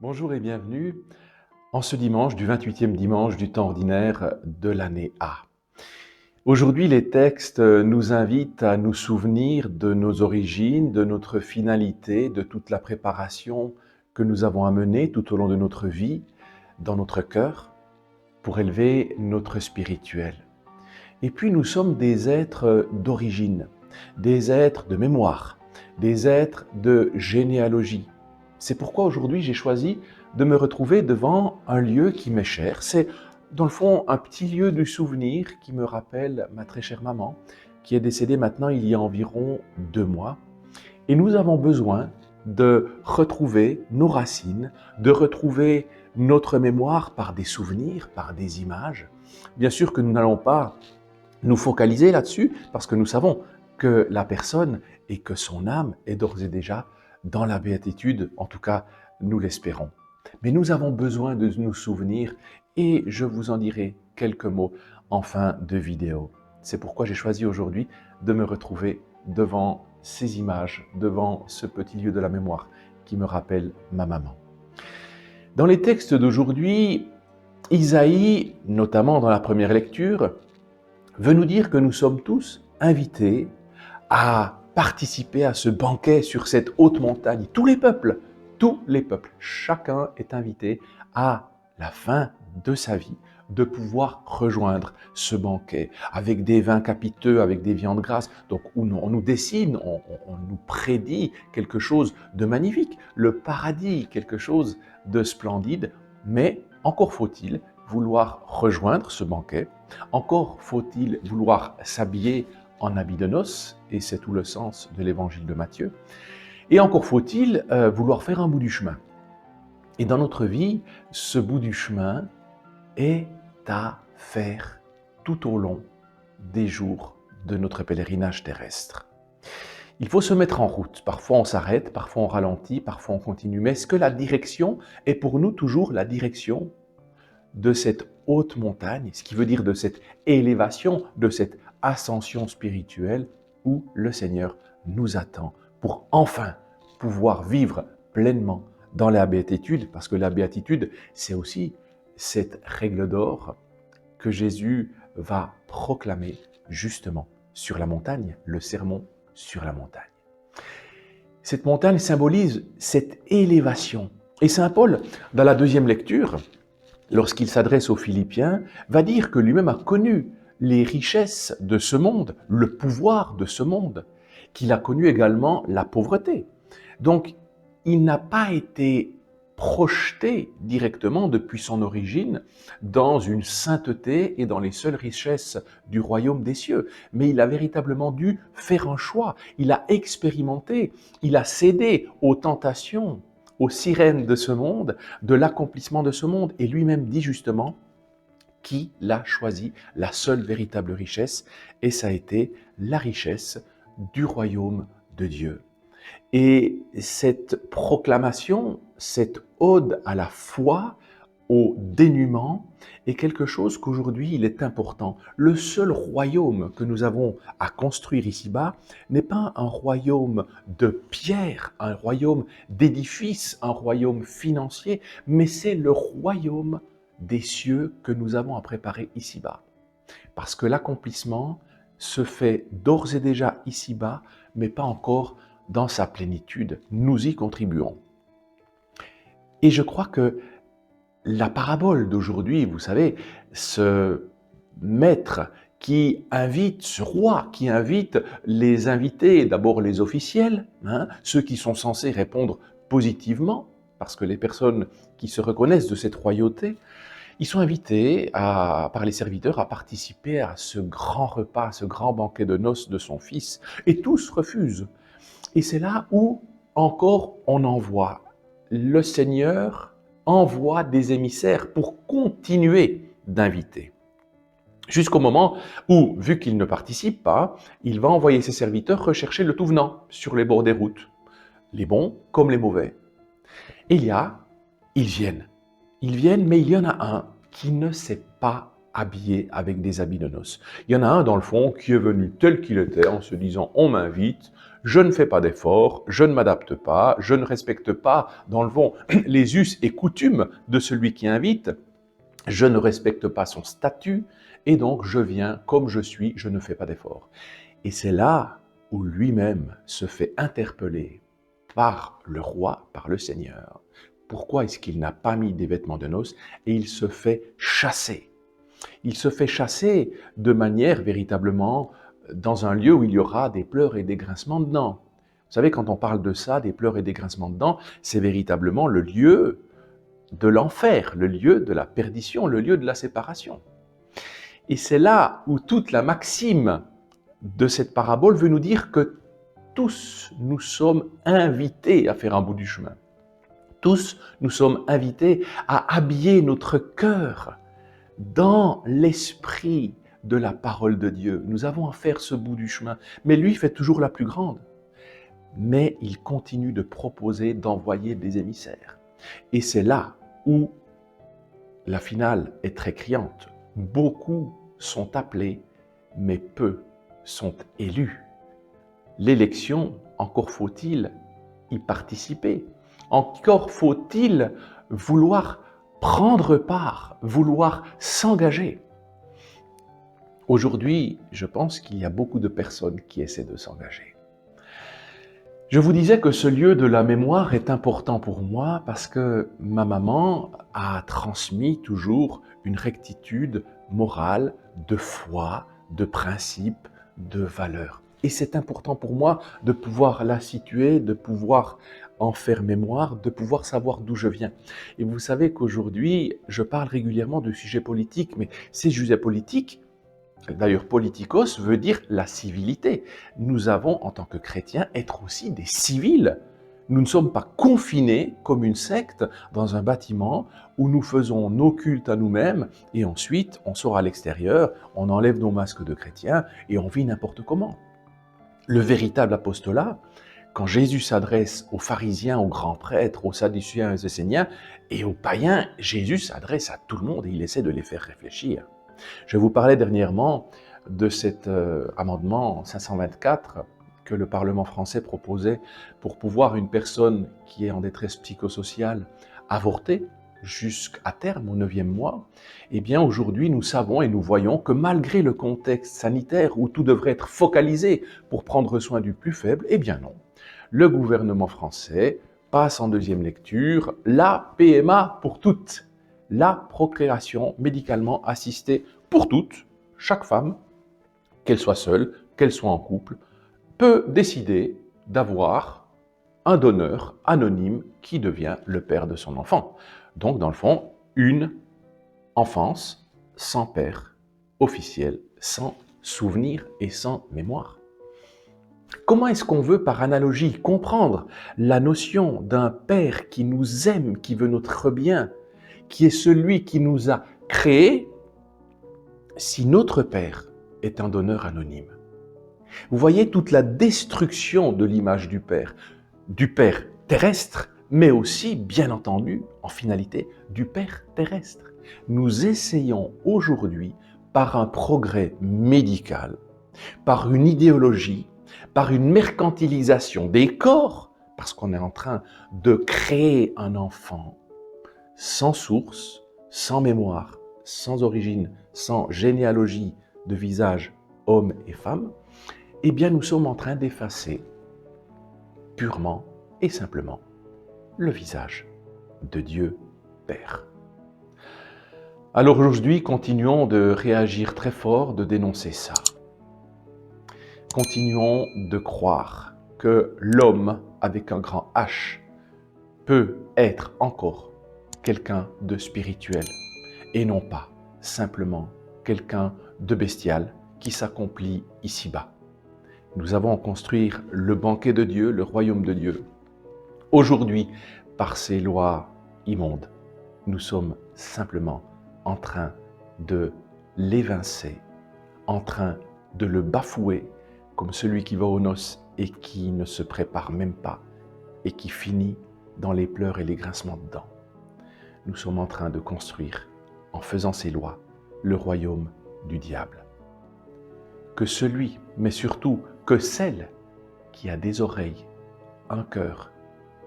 Bonjour et bienvenue en ce dimanche du 28e dimanche du temps ordinaire de l'année A. Aujourd'hui, les textes nous invitent à nous souvenir de nos origines, de notre finalité, de toute la préparation que nous avons à mener tout au long de notre vie, dans notre cœur, pour élever notre spirituel. Et puis nous sommes des êtres d'origine, des êtres de mémoire, des êtres de généalogie. C'est pourquoi aujourd'hui j'ai choisi de me retrouver devant un lieu qui m'est cher. C'est dans le fond un petit lieu du souvenir qui me rappelle ma très chère maman, qui est décédée maintenant il y a environ 2 mois. Et nous avons besoin de retrouver nos racines, de retrouver notre mémoire par des souvenirs, par des images. Bien sûr que nous n'allons pas nous focaliser là-dessus parce que nous savons que la personne et que son âme est d'ores et déjà dans la béatitude, en tout cas nous l'espérons. Mais nous avons besoin de nous souvenir et je vous en dirai quelques mots en fin de vidéo. C'est pourquoi j'ai choisi aujourd'hui de me retrouver devant ces images, devant ce petit lieu de la mémoire qui me rappelle ma maman. Dans les textes d'aujourd'hui, Isaïe, notamment dans la première lecture, veut nous dire que nous sommes tous invités à participer à ce banquet sur cette haute montagne. Tous les peuples, chacun est invité à la fin de sa vie de pouvoir rejoindre ce banquet avec des vins capiteux, avec des viandes grasses. Donc on nous dessine, on nous prédit quelque chose de magnifique, le paradis, quelque chose de splendide, mais encore faut-il vouloir rejoindre ce banquet, encore faut-il vouloir s'habiller en habit de noces, et c'est tout le sens de l'évangile de Matthieu, et encore faut-il vouloir faire un bout du chemin. Et dans notre vie, ce bout du chemin est à faire tout au long des jours de notre pèlerinage terrestre. Il faut se mettre en route. Parfois on s'arrête, parfois on ralentit, parfois on continue. Mais est-ce que la direction est pour nous toujours la direction de cette haute montagne, ce qui veut dire de cette élévation, de cette ascension spirituelle où le Seigneur nous attend pour enfin pouvoir vivre pleinement dans la béatitude, parce que la béatitude, c'est aussi cette règle d'or que Jésus va proclamer justement sur la montagne, le sermon sur la montagne. Cette montagne symbolise cette élévation. Et Saint Paul, dans la deuxième lecture, lorsqu'il s'adresse aux Philippiens, va dire que lui-même a connu les richesses de ce monde, le pouvoir de ce monde, qu'il a connu également la pauvreté. Donc, il n'a pas été projeté directement depuis son origine dans une sainteté et dans les seules richesses du royaume des cieux, mais il a véritablement dû faire un choix, il a expérimenté, il a cédé aux tentations, aux sirènes de ce monde, de l'accomplissement de ce monde, et lui-même dit justement qu'il a choisi la seule véritable richesse, et ça a été la richesse du royaume de Dieu. Et cette proclamation, cette ode à la foi, au dénuement, est quelque chose qu'aujourd'hui il est important. Le seul royaume que nous avons à construire ici-bas n'est pas un royaume de pierre, un royaume d'édifices, un royaume financier, mais c'est le royaume des cieux que nous avons à préparer ici-bas. Parce que l'accomplissement se fait d'ores et déjà ici-bas, mais pas encore dans sa plénitude. Nous y contribuons. Et je crois que la parabole d'aujourd'hui, vous savez, ce maître qui invite, ce roi qui invite les invités, d'abord les officiels, ceux qui sont censés répondre positivement, parce que les personnes qui se reconnaissent de cette royauté, ils sont invités par les serviteurs à participer à ce grand repas, à ce grand banquet de noces de son fils, et tous refusent. Et c'est là où encore on envoie. Le Seigneur envoie des émissaires pour continuer d'inviter. Jusqu'au moment où, vu qu'il ne participe pas, il va envoyer ses serviteurs rechercher le tout venant sur les bords des routes, les bons comme les mauvais. Et ils viennent. Ils viennent, mais il y en a un qui ne s'est pas habillé avec des habits de noces. Il y en a un, dans le fond, qui est venu tel qu'il était, en se disant « on m'invite, je ne fais pas d'efforts, je ne m'adapte pas, je ne respecte pas, dans le fond, les us et coutumes de celui qui invite, je ne respecte pas son statut, et donc je viens comme je suis, je ne fais pas d'efforts. Et c'est là où lui-même se fait interpeller par le roi, par le Seigneur. Pourquoi est-ce qu'il n'a pas mis des vêtements de noces? Et il se fait chasser. Il se fait chasser de manière véritablement dans un lieu où il y aura des pleurs et des grincements de dents. Vous savez, quand on parle de ça, des pleurs et des grincements de dents, c'est véritablement le lieu de l'enfer, le lieu de la perdition, le lieu de la séparation. Et c'est là où toute la maxime de cette parabole veut nous dire que tous nous sommes invités à faire un bout du chemin. Tous nous sommes invités à habiller notre cœur dans l'esprit de la parole de Dieu. Nous avons à faire ce bout du chemin. Mais lui fait toujours la plus grande. Mais il continue de proposer d'envoyer des émissaires. Et c'est là où la finale est très criante. Beaucoup sont appelés, mais peu sont élus. L'élection, encore faut-il y participer. Encore faut-il vouloir prendre part, vouloir s'engager. Aujourd'hui, je pense qu'il y a beaucoup de personnes qui essaient de s'engager. Je vous disais que ce lieu de la mémoire est important pour moi parce que ma maman a transmis toujours une rectitude morale, de foi, de principes, de valeurs. Et c'est important pour moi de pouvoir la situer, de pouvoir en faire mémoire, de pouvoir savoir d'où je viens. Et vous savez qu'aujourd'hui, je parle régulièrement de sujets politiques, mais ces sujets politiques, d'ailleurs, politikos veut dire la civilité. Nous avons, en tant que chrétiens, être aussi des civils. Nous ne sommes pas confinés comme une secte dans un bâtiment où nous faisons nos cultes à nous-mêmes et ensuite on sort à l'extérieur, on enlève nos masques de chrétiens et on vit n'importe comment. Le véritable apostolat, quand Jésus s'adresse aux pharisiens, aux grands prêtres, aux sadducéens et aux esséniens et aux païens, Jésus s'adresse à tout le monde et il essaie de les faire réfléchir. Je vous parlais dernièrement de cet amendement 524 que le Parlement français proposait pour pouvoir une personne qui est en détresse psychosociale avorter jusqu'à terme, au 9e mois. Eh bien aujourd'hui, nous savons et nous voyons que malgré le contexte sanitaire où tout devrait être focalisé pour prendre soin du plus faible, eh bien non. Le gouvernement français passe en deuxième lecture la PMA pour toutes. La procréation médicalement assistée pour toutes, chaque femme, qu'elle soit seule, qu'elle soit en couple, peut décider d'avoir un donneur anonyme qui devient le père de son enfant. Donc, dans le fond, une enfance sans père officiel, sans souvenir et sans mémoire. Comment est-ce qu'on veut, par analogie, comprendre la notion d'un père qui nous aime, qui veut notre bien, qui est celui qui nous a créés, si notre Père est un donneur anonyme? Vous voyez toute la destruction de l'image du Père terrestre, mais aussi, bien entendu, en finalité, du Père terrestre. Nous essayons aujourd'hui, par un progrès médical, par une idéologie, par une mercantilisation des corps, parce qu'on est en train de créer un enfant sans source, sans mémoire, sans origine, sans généalogie de visage homme et femme, eh bien nous sommes en train d'effacer purement et simplement le visage de Dieu Père. Alors aujourd'hui, continuons de réagir très fort, de dénoncer ça. Continuons de croire que l'homme avec un grand H peut être encore quelqu'un de spirituel et non pas simplement quelqu'un de bestial qui s'accomplit ici-bas. Nous avons à construire le banquet de Dieu, le royaume de Dieu. Aujourd'hui, par ces lois immondes, nous sommes simplement en train de l'évincer, en train de le bafouer comme celui qui va aux noces et qui ne se prépare même pas et qui finit dans les pleurs et les grincements de dents. Nous sommes en train de construire, en faisant ces lois, le royaume du diable. Que celui, mais surtout que celle qui a des oreilles, un cœur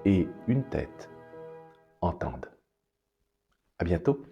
et une tête entende. À bientôt.